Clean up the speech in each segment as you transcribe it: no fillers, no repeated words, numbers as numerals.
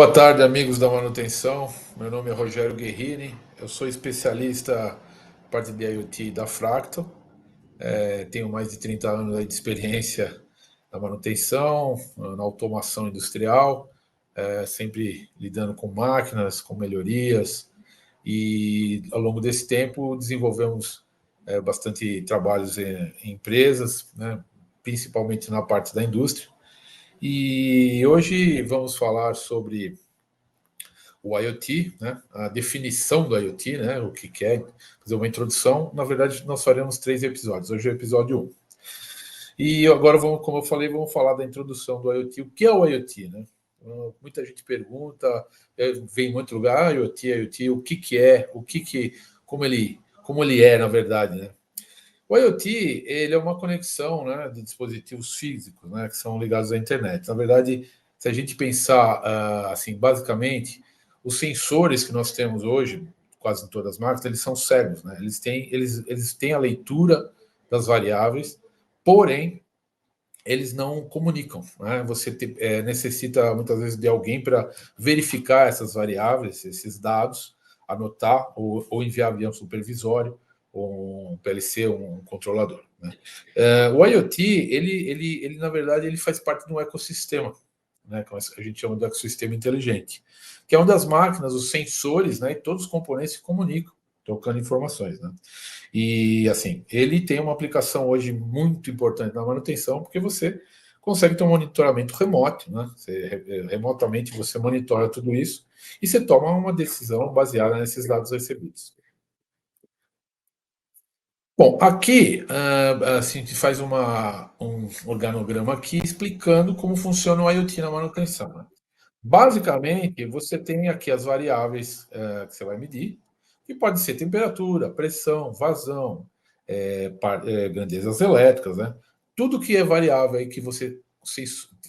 Boa tarde, amigos da manutenção. Meu nome é Rogério Guerrini. Eu sou especialista na parte de IoT da Fractal. Tenho mais de 30 anos aí de experiência na manutenção, na automação industrial, sempre lidando com máquinas, com melhorias. E ao longo desse tempo desenvolvemos bastante trabalhos em empresas, né, principalmente na parte da indústria. E hoje vamos falar sobre o IoT, né? A definição do IoT, né? O que é, fazer uma introdução. Na verdade, nós faremos 3 episódios. Hoje é o episódio 1. E agora, como eu falei, vamos falar da introdução do IoT. O que é o IoT, né? Muita gente pergunta, vem em muito lugar, IoT, o que é, como ele é, na verdade, né? O IoT, ele é uma conexão, né, de dispositivos físicos, né, que são ligados à internet. Na verdade, se a gente pensar assim, basicamente, os sensores que nós temos hoje, quase em todas as máquinas, eles são cegos, né? Eles têm a leitura das variáveis, porém, eles não comunicam, né? Você necessita muitas vezes de alguém para verificar essas variáveis, esses dados, anotar ou enviar via um supervisório, ou um PLC, um controlador, né? O IoT, ele na verdade ele faz parte de um ecossistema, né? Que a gente chama de ecossistema inteligente, que é onde as máquinas, os sensores, né, e todos os componentes se comunicam, trocando informações, né? E assim, ele tem uma aplicação hoje muito importante na manutenção, porque você consegue ter um monitoramento remoto, né? Remotamente você monitora tudo isso e você toma uma decisão baseada nesses dados recebidos. Bom, aqui assim, a gente faz um organograma aqui explicando como funciona o IoT na manutenção, né? Basicamente, você tem aqui as variáveis que você vai medir, que pode ser temperatura, pressão, vazão, grandezas elétricas, né? Tudo que é variável aí que você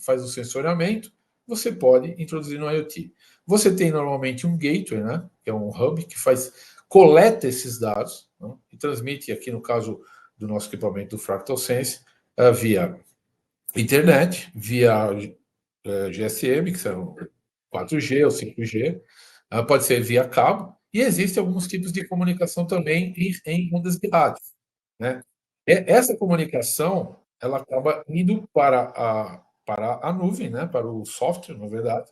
faz o sensoriamento, você pode introduzir no IoT. Você tem normalmente um gateway, né? Que é um hub que coleta esses dados, né, e transmite, aqui no caso do nosso equipamento do Fractal Sense, via internet, via GSM, que são 4G ou 5G, pode ser via cabo, e existem alguns tipos de comunicação também em ondas de rádio, né? Essa comunicação ela acaba indo para a nuvem, né? Para o software, na verdade,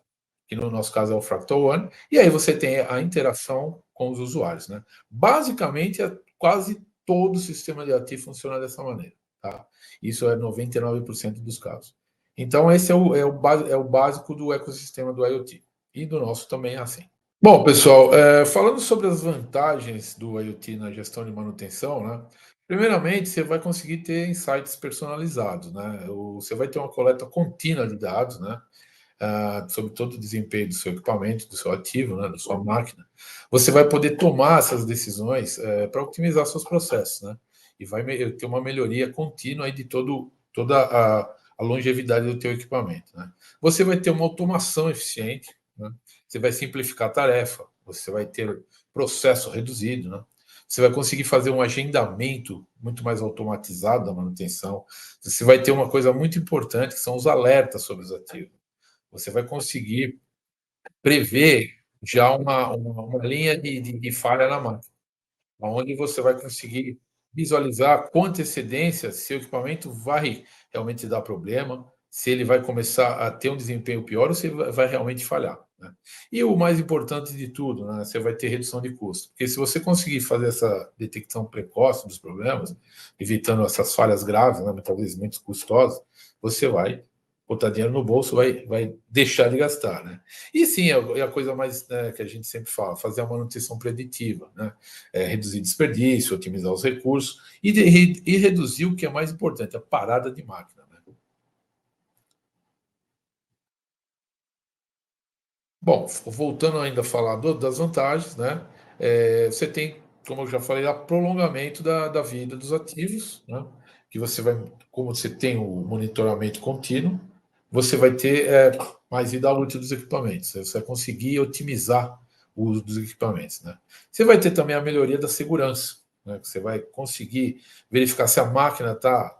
que no nosso caso é o Fractal One, e aí você tem a interação com os usuários, né? Basicamente, quase todo o sistema de IoT funciona dessa maneira, tá? Isso é 99% dos casos. Então, esse é o básico do ecossistema do IoT. E do nosso também é assim. Bom, pessoal, falando sobre as vantagens do IoT na gestão de manutenção, né? Primeiramente, você vai conseguir ter insights personalizados, né? Você vai ter uma coleta contínua de dados, né? Sobre todo o desempenho do seu equipamento, do seu ativo, né? Da sua máquina. Você vai poder tomar essas decisões para otimizar seus processos, né? E vai ter uma melhoria contínua aí de toda a longevidade do teu equipamento, né? Você vai ter uma automação eficiente, né? Você vai simplificar a tarefa, você vai ter processo reduzido, né? Você vai conseguir fazer um agendamento muito mais automatizado da manutenção. Você vai ter uma coisa muito importante, que são os alertas sobre os ativos. Você vai conseguir prever já uma linha de falha na máquina, onde você vai conseguir visualizar com antecedência se o equipamento vai realmente dar problema, se ele vai começar a ter um desempenho pior ou se ele vai realmente falhar, né? E o mais importante de tudo, né, você vai ter redução de custo. Porque se você conseguir fazer essa detecção precoce dos problemas, evitando essas falhas graves, né, muitas vezes muito custosas, você vai botar dinheiro no bolso, vai deixar de gastar, né? E sim, é a coisa mais, né, que a gente sempre fala, fazer a manutenção preditiva, né? Reduzir desperdício, otimizar os recursos e reduzir o que é mais importante, a parada de máquina, né? Bom, voltando ainda a falar das vantagens, né? Você tem, como eu já falei, o prolongamento da vida dos ativos, né? Que você vai, como você tem o monitoramento contínuo, você vai ter mais vida útil dos equipamentos. Você vai conseguir otimizar o uso dos equipamentos, né? Você vai ter também a melhoria da segurança, né? Você vai conseguir verificar se a máquina está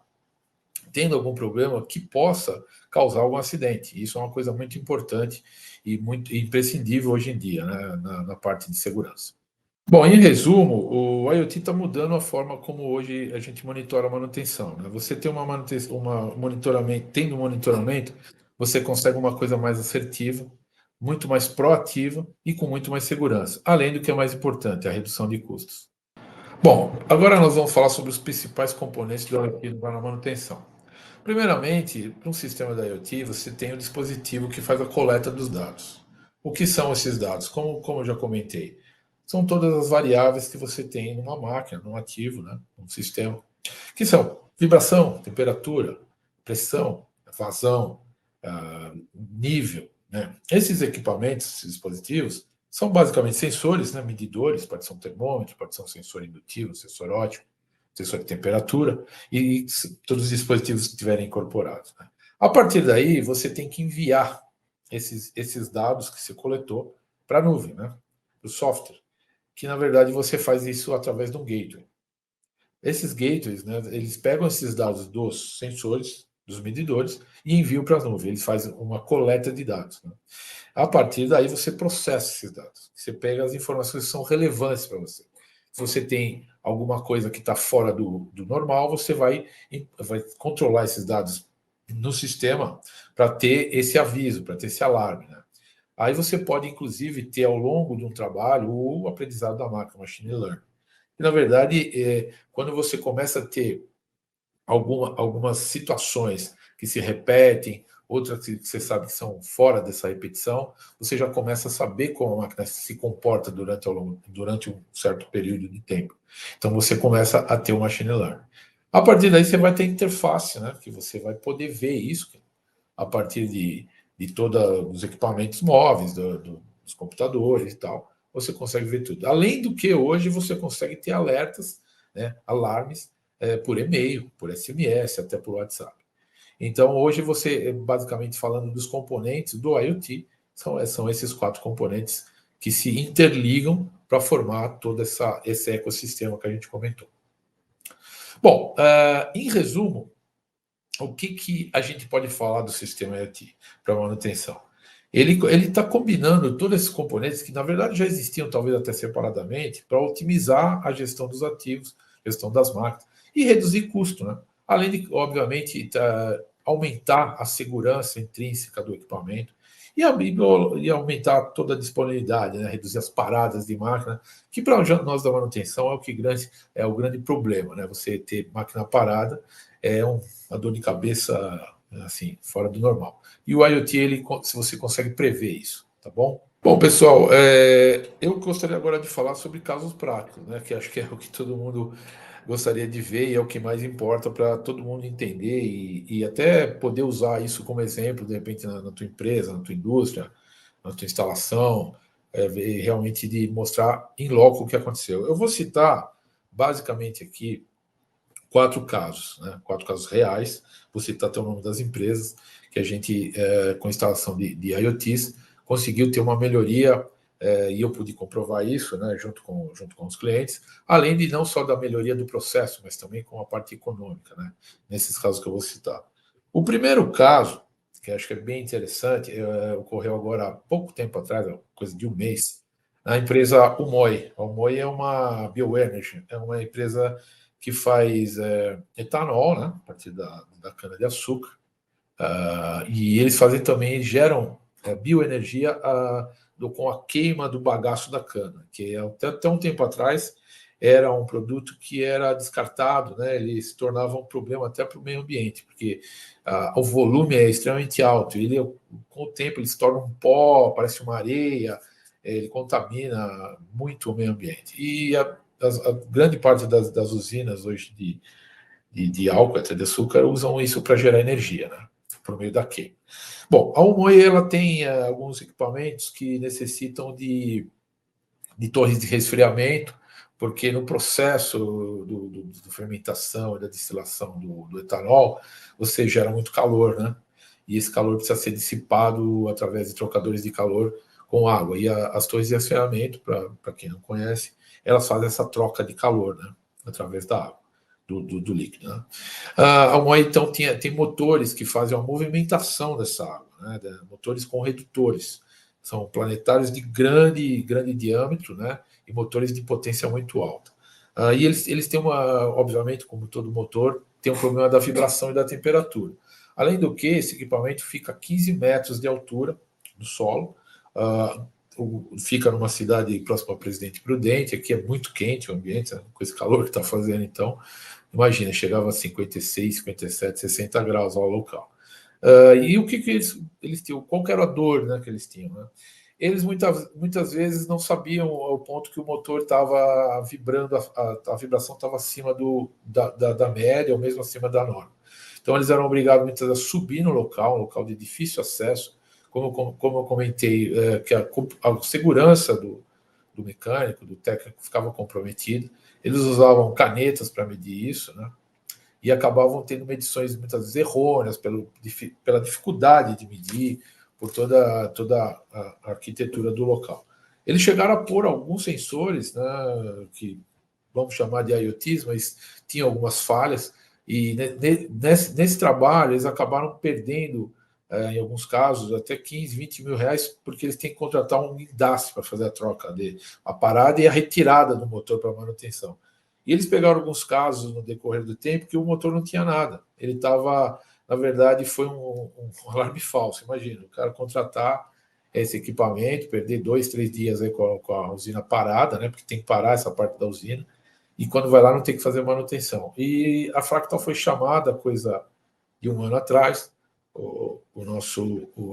tendo algum problema que possa causar algum acidente. Isso é uma coisa muito importante e muito imprescindível hoje em dia, né, na parte de segurança. Bom, em resumo, o IoT está mudando a forma como hoje a gente monitora a manutenção, né? Você tem uma manutenção, tendo monitoramento, você consegue uma coisa mais assertiva, muito mais proativa e com muito mais segurança, além do que é mais importante, a redução de custos. Bom, agora nós vamos falar sobre os principais componentes do IoT na manutenção. Primeiramente, para um sistema da IoT, você tem o dispositivo que faz a coleta dos dados. O que são esses dados? Como eu já comentei, são todas as variáveis que você tem numa máquina, num ativo, né, num sistema, que são vibração, temperatura, pressão, vazão, nível. Né? Esses equipamentos, esses dispositivos, são basicamente sensores, né, medidores, pode ser um termômetro, pode ser um sensor indutivo, um sensor óptico, sensor de temperatura, e todos os dispositivos que estiverem incorporados. Né? A partir daí, você tem que enviar esses dados que você coletou para a nuvem, né? Para o software, que na verdade você faz isso através de um gateway. Esses gateways, né, eles pegam esses dados dos sensores, dos medidores, e enviam para a nuvem. Eles fazem uma coleta de dados. Né? A partir daí, você processa esses dados. Você pega as informações que são relevantes para você. Se você tem alguma coisa que está fora do normal, você vai controlar esses dados no sistema para ter esse aviso, para ter esse alarme. Né? Aí você pode, inclusive, ter ao longo de um trabalho o aprendizado da máquina, machine learning. E, na verdade, quando você começa a ter algumas situações que se repetem, outras que você sabe que são fora dessa repetição, você já começa a saber como a máquina se comporta durante um certo período de tempo. Então você começa a ter o machine learning. A partir daí você vai ter interface, né? Que você vai poder ver isso a partir de todos os equipamentos móveis, dos computadores e tal. Você consegue ver tudo. Além do que hoje você consegue ter alertas, né, alarmes, por e-mail, por SMS, até por WhatsApp. Então, hoje você, basicamente falando dos componentes do IoT, são esses 4 componentes que se interligam para formar todo esse ecossistema que a gente comentou. Bom, em resumo, o que a gente pode falar do sistema IoT para manutenção? Ele está combinando todos esses componentes que, na verdade, já existiam, talvez até separadamente, para otimizar a gestão dos ativos, gestão das máquinas e reduzir custo, né? Além de, obviamente, aumentar a segurança intrínseca do equipamento e aumentar toda a disponibilidade, né? Reduzir as paradas de máquina, que para nós da manutenção é o grande problema, né? Você ter máquina parada é uma dor de cabeça assim, fora do normal. E o IoT, se você consegue prever isso, tá bom? Bom, pessoal, eu gostaria agora de falar sobre casos práticos, né? Que acho que é o que todo mundo gostaria de ver e é o que mais importa para todo mundo entender e até poder usar isso como exemplo, de repente, na tua empresa, na tua indústria, na tua instalação, realmente de mostrar em loco o que aconteceu. Eu vou citar, basicamente aqui, 4 casos, né? 4 casos reais. Vou citar até o nome das empresas que a gente, com instalação de IoTs, conseguiu ter uma melhoria, e eu pude comprovar isso, né, junto com os clientes, além de não só da melhoria do processo, mas também com a parte econômica, né, nesses casos que eu vou citar. O primeiro caso, que acho que é bem interessante, ocorreu agora há pouco tempo atrás, coisa de um mês, na empresa Umoi. A Umoi é uma bioenergy, é uma empresa que faz etanol, né, a partir da cana-de-açúcar, e eles fazem também, geram bioenergia com a queima do bagaço da cana, que até um tempo atrás era um produto que era descartado, né, ele se tornava um problema até para o meio ambiente, porque o volume é extremamente alto, ele, com o tempo ele se torna um pó, parece uma areia, ele contamina muito o meio ambiente. E a grande parte das usinas hoje de álcool, até de açúcar, usam isso para gerar energia, né? Por meio da queima. Bom, a Umoi, ela tem alguns equipamentos que necessitam de torres de resfriamento, porque no processo do fermentação e da destilação do etanol, você gera muito calor, né? E esse calor precisa ser dissipado através de trocadores de calor com água. E as torres de resfriamento, para quem não conhece, elas fazem essa troca de calor, né? Através da água. do líquido. Né? Então tem motores que fazem a movimentação dessa água, né? Motores com redutores. São planetários de grande diâmetro, né? E motores de potência muito alta. E eles têm obviamente, como todo motor, tem um problema da vibração e da temperatura. Além do que, esse equipamento fica a 15 metros de altura do solo, fica numa cidade próxima ao Presidente Prudente, aqui é muito quente o ambiente, né? Com esse calor que está fazendo, então, imagina, chegava a 56, 57, 60 graus ao local. E o que eles tinham? Qual era a dor, né, que eles tinham? Né? Eles muitas vezes não sabiam ao ponto que o motor estava vibrando, a vibração estava acima da média, ou mesmo acima da norma. Então eles eram obrigados muitas vezes a subir no local, um local de difícil acesso, como eu comentei, que a segurança do mecânico, do técnico, ficava comprometida. Eles usavam canetas para medir isso, né? E acabavam tendo medições muitas vezes errôneas pela dificuldade de medir, por toda a arquitetura do local. Eles chegaram a pôr alguns sensores, né, que vamos chamar de IoTs, mas tinham algumas falhas, e nesse trabalho eles acabaram perdendo, em alguns casos, até 15, 20 mil reais, porque eles têm que contratar um guindaste para fazer a troca a parada e a retirada do motor para manutenção. E eles pegaram alguns casos no decorrer do tempo que o motor não tinha nada. Ele estava, na verdade, foi um alarme falso. Imagina, o cara contratar esse equipamento, perder 2, 3 dias aí com a usina parada, né? Porque tem que parar essa parte da usina, e quando vai lá não tem que fazer manutenção. E a Fractal foi chamada, coisa de um ano atrás, o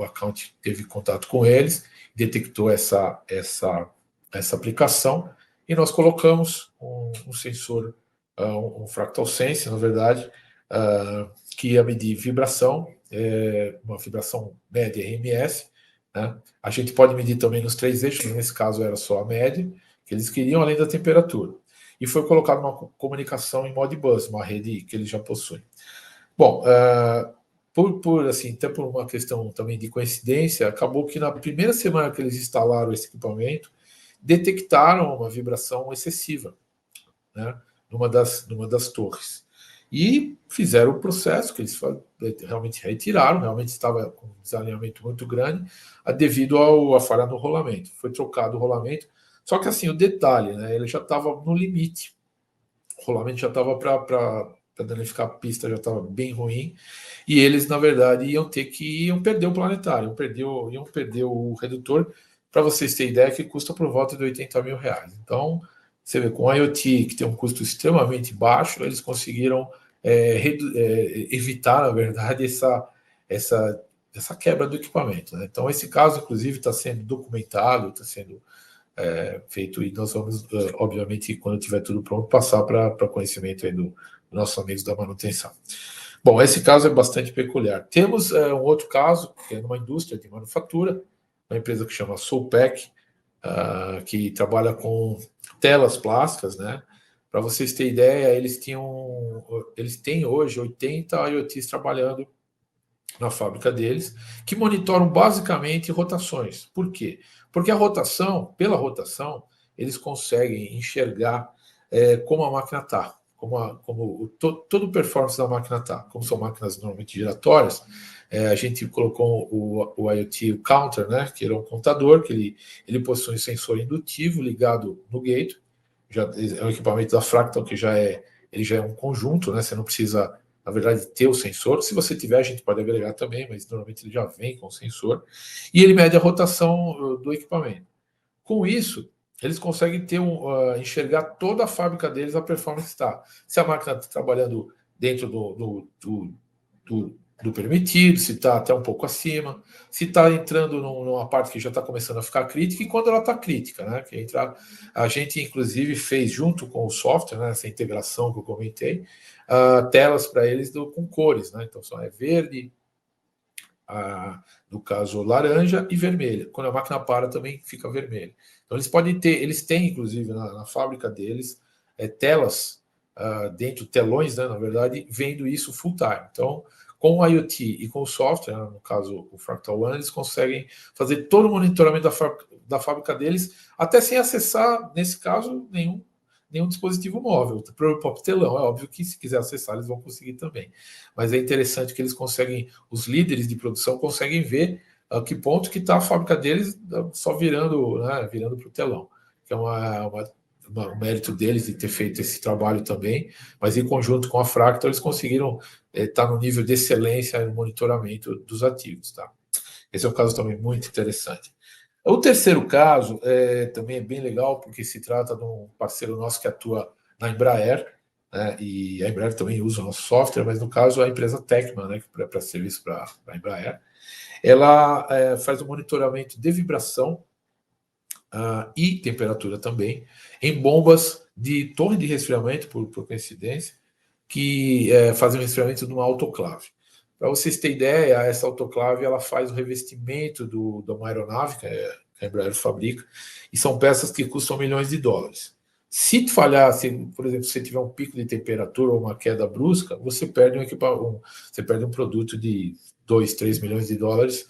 account teve contato com eles, detectou essa aplicação, e nós colocamos um sensor, um Fractal Sense, na verdade, que ia medir vibração, uma vibração média RMS, né? A gente pode medir também nos 3 eixos, nesse caso era só a média, que eles queriam, além da temperatura. E foi colocado uma comunicação em Modbus, uma rede que eles já possuem. Bom, assim, até por uma questão também de coincidência, acabou que na primeira semana que eles instalaram esse equipamento, detectaram uma vibração excessiva, né, numa das torres. E fizeram o processo, que eles realmente retiraram, realmente estava com um desalinhamento muito grande, devido à falha no rolamento. Foi trocado o rolamento, só que assim, o detalhe, né, ele já estava no limite. O rolamento já estava para danificar a pista, já estava bem ruim, e eles, na verdade, iam perder o planetário, iam perder o redutor. Para vocês terem ideia, que custa por volta de 80 mil reais. Então, você vê, com a IoT, que tem um custo extremamente baixo, eles conseguiram evitar, na verdade, essa quebra do equipamento. Né? Então, esse caso, inclusive, está sendo documentado, está sendo feito, e nós vamos, obviamente, quando tiver tudo pronto, passar para conhecimento aí dos nossos amigos da manutenção. Bom, esse caso é bastante peculiar. Temos um outro caso, que é numa indústria de manufatura, uma empresa que chama Solpack, que trabalha com telas plásticas, né? Para vocês terem ideia, eles têm hoje 80 IoTs trabalhando na fábrica deles, que monitoram basicamente rotações. Por quê? Porque pela rotação, eles conseguem enxergar como a máquina está, todo o performance da máquina está. Como são máquinas normalmente giratórias, a gente colocou o IoT o Counter, né, que era um contador, que ele possui um sensor indutivo ligado no gate, é um equipamento da Fractal que ele já é um conjunto, né, você não precisa, na verdade, ter o sensor. Se você tiver, a gente pode agregar também, mas normalmente ele já vem com o sensor. E ele mede a rotação do equipamento. Com isso, eles conseguem enxergar toda a fábrica deles, a performance está. Se a máquina está trabalhando dentro do permitido, se está até um pouco acima, se está entrando numa parte que já está começando a ficar crítica, e quando ela está crítica, né? A gente, inclusive, fez junto com o software, né, essa integração que eu comentei, telas para eles com cores, né? Então, só é verde, no caso laranja, e vermelha. Quando a máquina para, também fica vermelha. Então, eles têm, inclusive, na fábrica deles, telas dentro, telões, né, na verdade, vendo isso full time. Então, com o IoT e com o software, no caso o Fractal One, eles conseguem fazer todo o monitoramento da fábrica deles, até sem acessar, nesse caso, nenhum nenhum dispositivo móvel, para o próprio telão. É óbvio que se quiser acessar, eles vão conseguir também. Mas é interessante que eles conseguem, os líderes de produção conseguem ver a que ponto que está a fábrica deles só virando, né, virando para o telão. Que é um mérito deles de ter feito esse trabalho também, mas em conjunto com a Fractal eles conseguiram estar no nível de excelência no monitoramento dos ativos. Tá? Esse é um caso também muito interessante. O terceiro caso também é bem legal, porque se trata de um parceiro nosso que atua na Embraer, né, e a Embraer também usa o nosso software, mas no caso a empresa Tecma, né, que presta serviço para a Embraer, ela faz o monitoramento de vibração e temperatura também em bombas de torre de resfriamento, por coincidência, que fazem o resfriamento de uma autoclave. Para vocês terem ideia, essa autoclave ela faz o revestimento de uma aeronave que a Embraer fabrica, e são peças que custam milhões de dólares. Se falhar, por exemplo, se você tiver um pico de temperatura ou uma queda brusca, você perde você perde um produto de 2, 3 milhões de dólares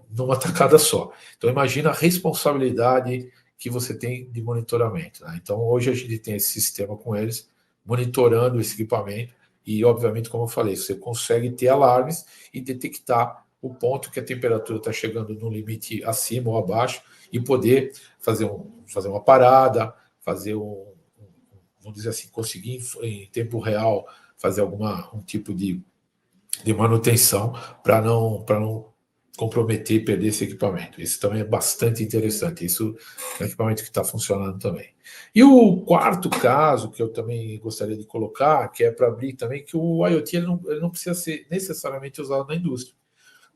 numa tacada só. Então imagina a responsabilidade que você tem de monitoramento. Né? Então hoje a gente tem esse sistema com eles, monitorando esse equipamento, e obviamente, como eu falei, você consegue ter alarmes e detectar o ponto que a temperatura está chegando no limite acima ou abaixo e poder fazer uma parada, vamos dizer assim, conseguir em tempo real fazer um tipo de manutenção para não comprometer e perder esse equipamento. Isso também é bastante interessante. Isso é um equipamento que está funcionando também. E o quarto caso que eu também gostaria de colocar, que é para abrir também, que o IoT ele não precisa ser necessariamente usado na indústria.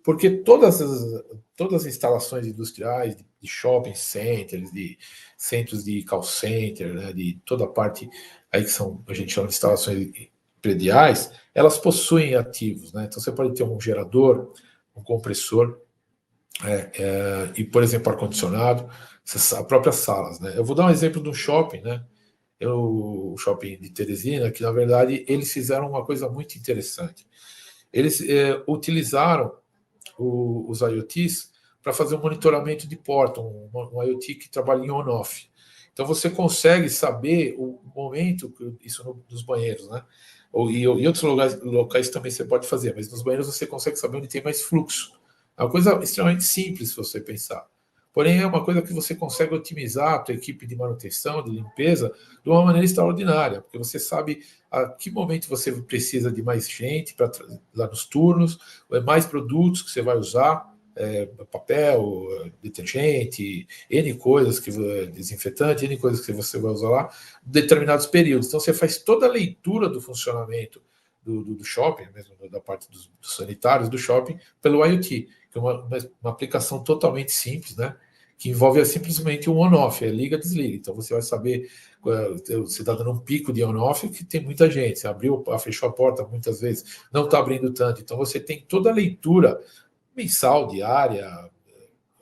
Porque todas as instalações industriais, de shopping centers, de centros de call center, né, de toda a parte aí que a gente chama de instalações prediais, elas possuem ativos. Né? Então você pode ter um gerador, um compressor e, por exemplo, ar-condicionado, as próprias salas. Né? Eu vou dar um exemplo do shopping, né? O shopping de Teresina, que na verdade eles fizeram uma coisa muito interessante. Eles utilizaram os IoTs para fazer um monitoramento de porta, um IoT que trabalha em on-off. Então você consegue saber o momento, isso nos banheiros, né? E outros locais também você pode fazer, mas nos banheiros você consegue saber onde tem mais fluxo. É uma coisa extremamente simples se você pensar. Porém, é uma coisa que você consegue otimizar a tua equipe de manutenção, de limpeza, de uma maneira extraordinária, porque você sabe a que momento você precisa de mais gente para lá nos turnos, mais produtos que você vai usar, papel, detergente, N coisas desinfetante, N coisas que você vai usar lá, em determinados períodos. Então você faz toda a leitura do funcionamento do shopping, mesmo da parte dos sanitários do shopping, pelo IoT, que é uma aplicação totalmente simples, né? Que envolve simplesmente um on-off, liga, desliga. Então você vai saber, você está dando um pico de on-off que tem muita gente, você fechou a porta muitas vezes, não está abrindo tanto. Então você tem toda a leitura mensal, diária,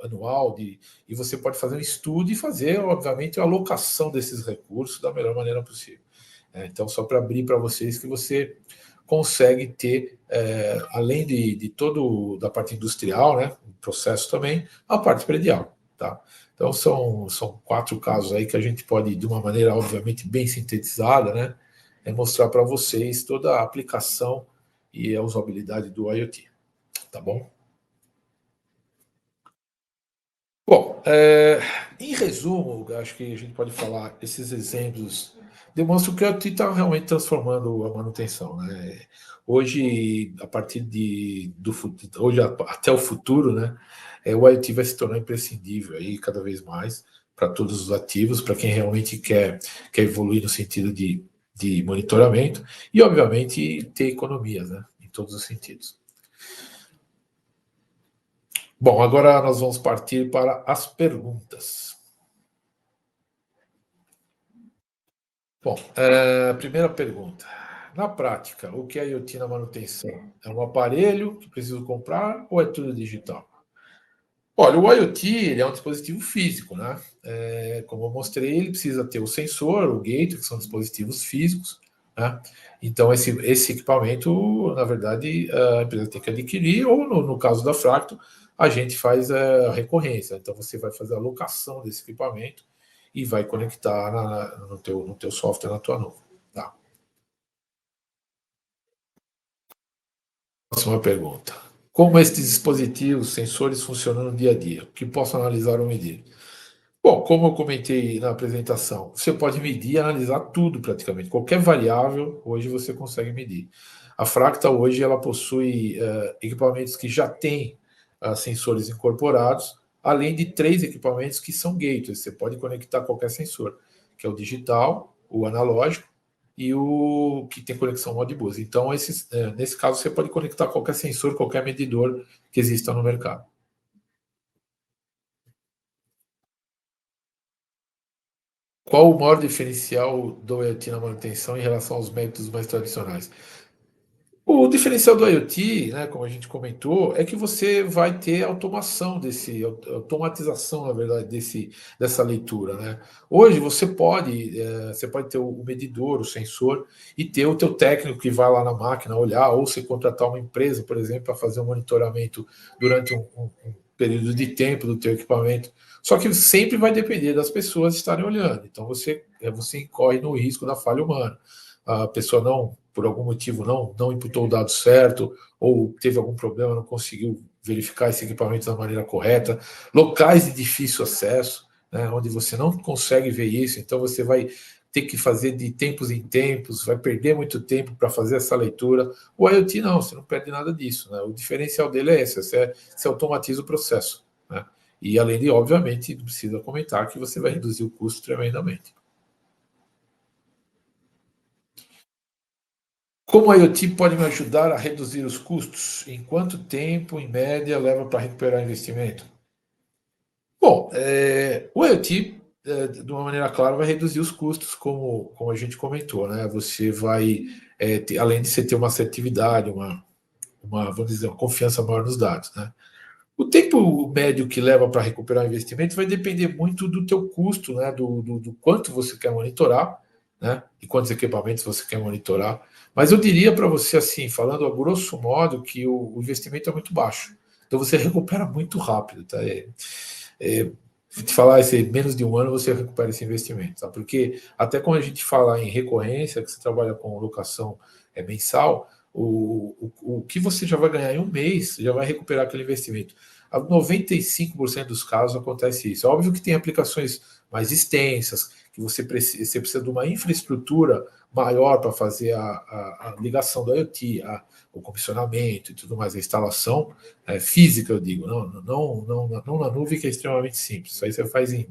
anual, e você pode fazer um estudo e fazer, obviamente, a alocação desses recursos da melhor maneira possível. Então, só para abrir para vocês que você consegue ter, além de todo da parte industrial, né, o processo também, a parte predial. Tá? Então, são 4 casos aí que a gente pode, de uma maneira, obviamente, bem sintetizada, né, mostrar para vocês toda a aplicação e a usabilidade do IoT. Tá bom? Bom, em resumo, acho que a gente pode falar, esses exemplos demonstram que a IoT está realmente transformando a manutenção. Né? Hoje, a partir do futuro, hoje até o futuro, né, o IoT vai se tornar imprescindível aí, cada vez mais para todos os ativos, para quem realmente quer evoluir no sentido de monitoramento e, obviamente, ter economias, né, em todos os sentidos. Bom, agora nós vamos partir para as perguntas. Bom, primeira pergunta. Na prática, o que é IoT na manutenção? É um aparelho que preciso comprar ou é tudo digital? Olha, o IoT ele é um dispositivo físico, né? Como eu mostrei, ele precisa ter o sensor, o gateway, que são dispositivos físicos, né? Então, esse equipamento, na verdade, a empresa tem que adquirir, ou no caso da Fractal, a gente faz a recorrência. Então, você vai fazer a locação desse equipamento e vai conectar no teu software, na tua nuvem. Tá? Próxima pergunta. Como estes dispositivos, sensores funcionam no dia a dia? O que posso analisar ou medir? Bom, como eu comentei na apresentação, você pode medir e analisar tudo praticamente. Qualquer variável, hoje você consegue medir. A Fractal hoje ela possui equipamentos que já têm sensores incorporados, além de 3 equipamentos que são gateways. Você pode conectar qualquer sensor, que é o digital, o analógico e o que tem conexão Modbus. Então, nesse caso, você pode conectar qualquer sensor, qualquer medidor que exista no mercado. Qual o maior diferencial do IoT na manutenção em relação aos métodos mais tradicionais? O diferencial do IoT, né, como a gente comentou, é que você vai ter automação automatização, na verdade, dessa leitura, né? Hoje você pode ter o medidor, o sensor, e ter o teu técnico que vai lá na máquina olhar, ou você contratar uma empresa, por exemplo, para fazer um monitoramento durante um período de tempo do teu equipamento. Só que sempre vai depender das pessoas estarem olhando. Então você incorre no risco da falha humana. A pessoa não, por algum motivo, não imputou o dado certo, ou teve algum problema, não conseguiu verificar esse equipamento da maneira correta. Locais de difícil acesso, né, onde você não consegue ver isso, então você vai ter que fazer de tempos em tempos, vai perder muito tempo para fazer essa leitura. O IoT não, você não perde nada disso. Né? O diferencial dele é esse, você automatiza o processo. Né? E além de, obviamente, precisa comentar que você vai reduzir o custo tremendamente. Como a IoT pode me ajudar a reduzir os custos? Em quanto tempo, em média, leva para recuperar o investimento? Bom, o IoT, de uma maneira clara, vai reduzir os custos, como a gente comentou, né? Você vai, além de você ter uma assertividade, vamos dizer, uma confiança maior nos dados, né? O tempo médio que leva para recuperar o investimento vai depender muito do teu custo, né? Do quanto você quer monitorar, né? E quantos equipamentos você quer monitorar. Mas eu diria para você assim, falando a grosso modo, que o investimento é muito baixo. Então você recupera muito rápido, tá? Te falar esse menos de um ano você recupera esse investimento, tá? Porque até quando a gente fala em recorrência, que você trabalha com locação mensal, o que você já vai ganhar em um mês já vai recuperar aquele investimento. A 95% dos casos acontece isso. É óbvio que tem aplicações mais extensas, que você precisa de uma infraestrutura maior para fazer a ligação do IoT, o comissionamento e tudo mais, a instalação física, eu digo, não na nuvem, que é extremamente simples. Isso aí você faz em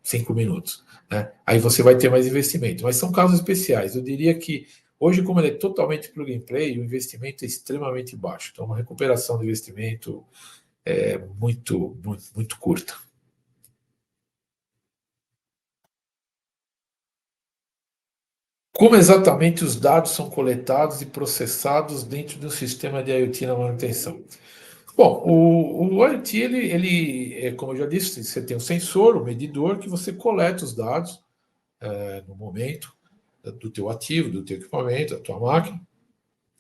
5 minutos. Né? Aí você vai ter mais investimento. Mas são casos especiais. Eu diria que hoje, como ele é totalmente plug and play, o investimento é extremamente baixo. Então, uma recuperação do investimento é muito curta. Como exatamente os dados são coletados e processados dentro do sistema de IoT na manutenção? Bom, o IoT, como eu já disse, você tem um sensor, um medidor, que você coleta os dados no momento do teu ativo, do teu equipamento, da tua máquina.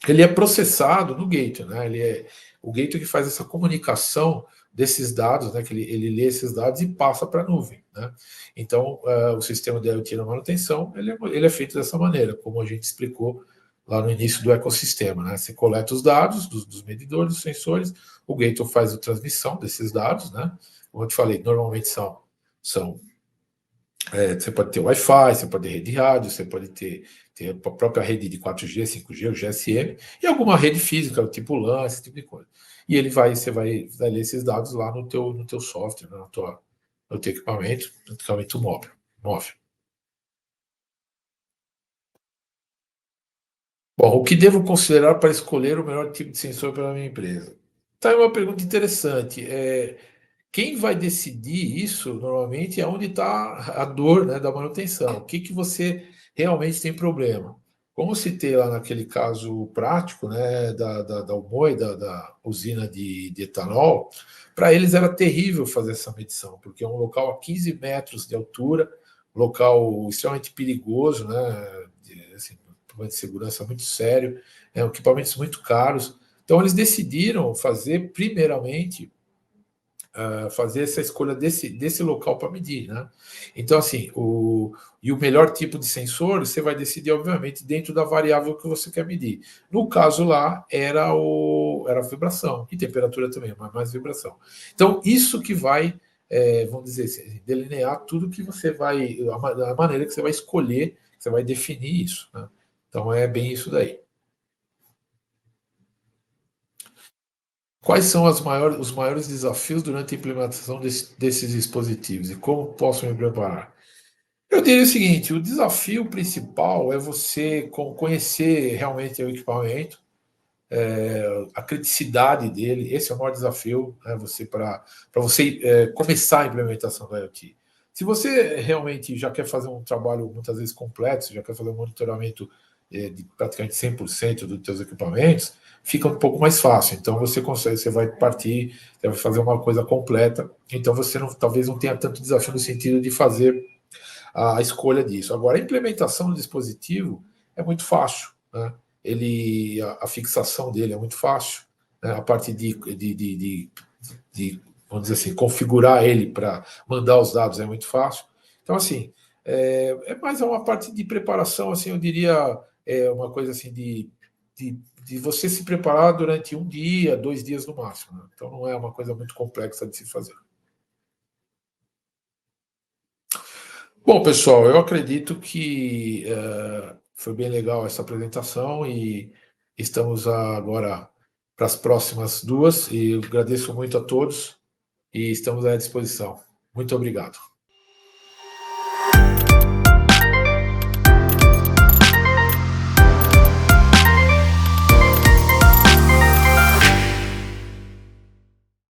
Ele é processado no gateway, né? Ele é o gateway que faz essa comunicação desses dados, né? Que ele lê esses dados e passa para a nuvem, né? Então, o sistema de IoT na manutenção ele é feito dessa maneira, como a gente explicou lá no início do ecossistema, né? Você coleta os dados dos medidores, dos sensores, o gateway faz a transmissão desses dados, né? Como eu te falei, normalmente são você pode ter Wi-Fi, você pode ter rede de rádio, você pode ter a própria rede de 4G, 5G, o GSM, e alguma rede física, tipo LAN, esse tipo de coisa. E você vai ler esses dados lá no teu software, né, no teu equipamento móvel. Bom, o que devo considerar para escolher o melhor tipo de sensor para a minha empresa? Tá aí uma pergunta interessante. Quem vai decidir isso normalmente é onde está a dor, né, da manutenção. O que você realmente tem problema? Como citei lá naquele caso prático, né, da Umoi, da usina de etanol, para eles era terrível fazer essa medição, porque é um local a 15 metros de altura, local extremamente perigoso, né, assim, problema de segurança muito sério, equipamentos muito caros. Então eles decidiram fazer primeiramente fazer essa escolha desse local para medir, né? Então, assim, o melhor tipo de sensor você vai decidir, obviamente, dentro da variável que você quer medir. No caso lá, era a vibração, e temperatura também, mas mais vibração. Então, isso que vai, vamos dizer assim, delinear tudo que você vai, a maneira que você vai escolher, você vai definir isso, né? Então, é bem isso daí. Quais são os maiores desafios durante a implementação desses dispositivos e como posso me preparar? Eu diria o seguinte: o desafio principal é você conhecer realmente o equipamento, a criticidade dele. Esse é o maior desafio, né, para você começar a implementação da IoT. Se você realmente já quer fazer um trabalho muitas vezes complexo, já quer fazer um monitoramento de praticamente 100% dos seus equipamentos, fica um pouco mais fácil. Então você consegue, você vai partir, você vai fazer uma coisa completa. Então você talvez não tenha tanto desafio no sentido de fazer a escolha disso. Agora, a implementação do dispositivo é muito fácil, né? A fixação dele é muito fácil, né? A parte de, vamos dizer assim, configurar ele para mandar os dados é muito fácil. Então, assim, mais uma parte de preparação, assim, eu diria, uma coisa assim de você se preparar durante um dia, 2 dias no máximo, né? Então, não é uma coisa muito complexa de se fazer. Bom, pessoal, eu acredito que foi bem legal essa apresentação e estamos agora para as próximas duas e eu agradeço muito a todos e estamos à disposição. Muito obrigado.